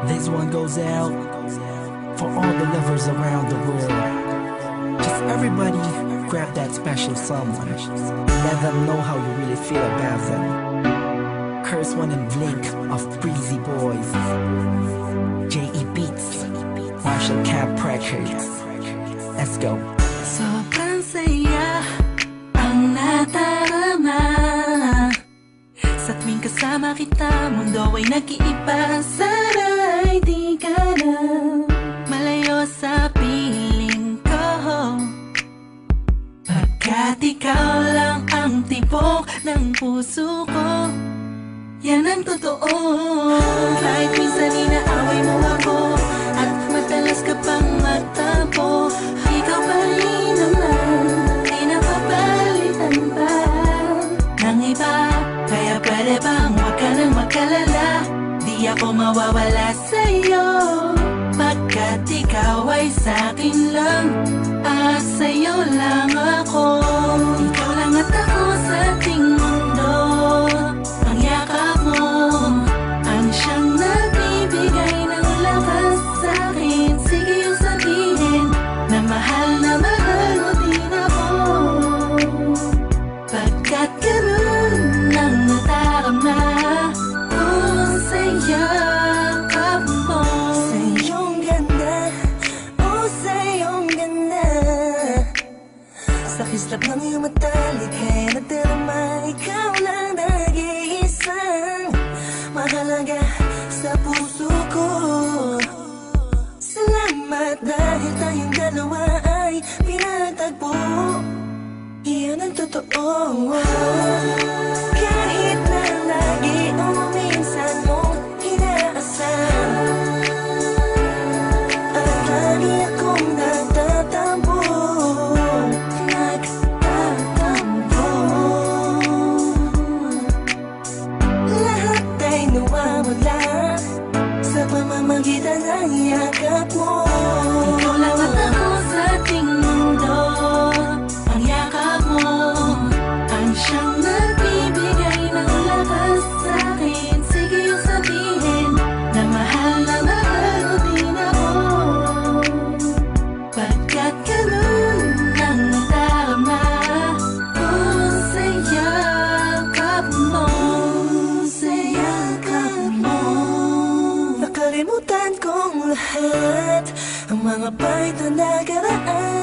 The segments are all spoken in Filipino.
This one goes out for all the lovers around the world. Just everybody grab that special someone. Let them know how you really feel about them. Curse One and Blink of Breezy Boys. J.E. Beats, Marshall Camp Records. Let's go. Sobrang saya ang natarama sa tuwing kasama kita. Mundo ay nag-iiba, sana'y di ka na malayo sa piling ko. Pagkat ikaw lang ang tibok ng puso ko, yan ang totoo. Kahit minsan inaaway mo ako at madalas ka pang magtampo, ikaw pa rin naman, di napapalitan pa ng iba. Kaya pwede bang wag ka nang mag-alala, di ako mawawala sa'yo. Pagkat ikaw ay sa'kin lang, sa'yo lang ako. Ikaw lang at ako sa ating mundo. Ang yakap mo ang siyang nagbibigay ng lakas sa'kin. Sige yung sabihin na mahal mo din ako. Pagkat ganun ang nadarama ko sa yakap mo. Sa iyong ganda, sa iyong ganda, sa kislap ng iyong mata, likha'y nadarama. Ikaw lang nag-iisang mahalaga sa puso ko. Salamat dahil tayong dalawa ay pinagtagpo. Iyan ang totoo. Kahit na lagi o minsan mong inaasam, at lagi akong nagtatampo. Lahat ay nawawala sa pamamagitan ng yakap mo. Ikaw lang at ako sa ating mundo. Ang yakap mo ang siyang nagbibigay ng lakas sa'kin. Sige yung sabihin na mahal mo din ako. Pagkat ganun ang nadarama ko sa yakap mo. Sa yakap mo, nakalimutan kong lahat ang mga pahit na nakaraan.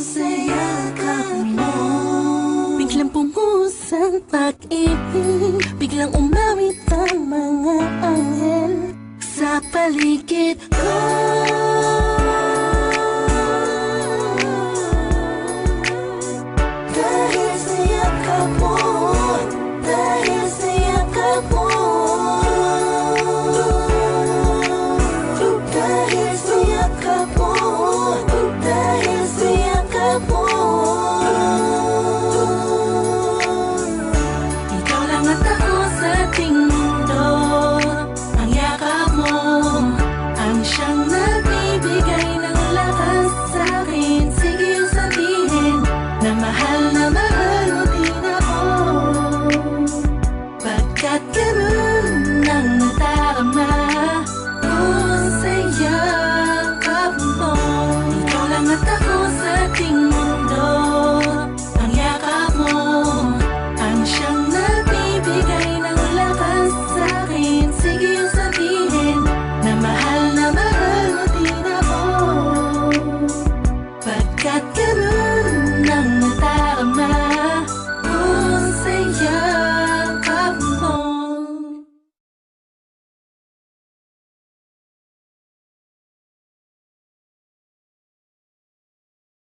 Sa yakap mo, biglang pumuhos ang pag-ibig, biglang umawit ang mga anghel sa paligid ko.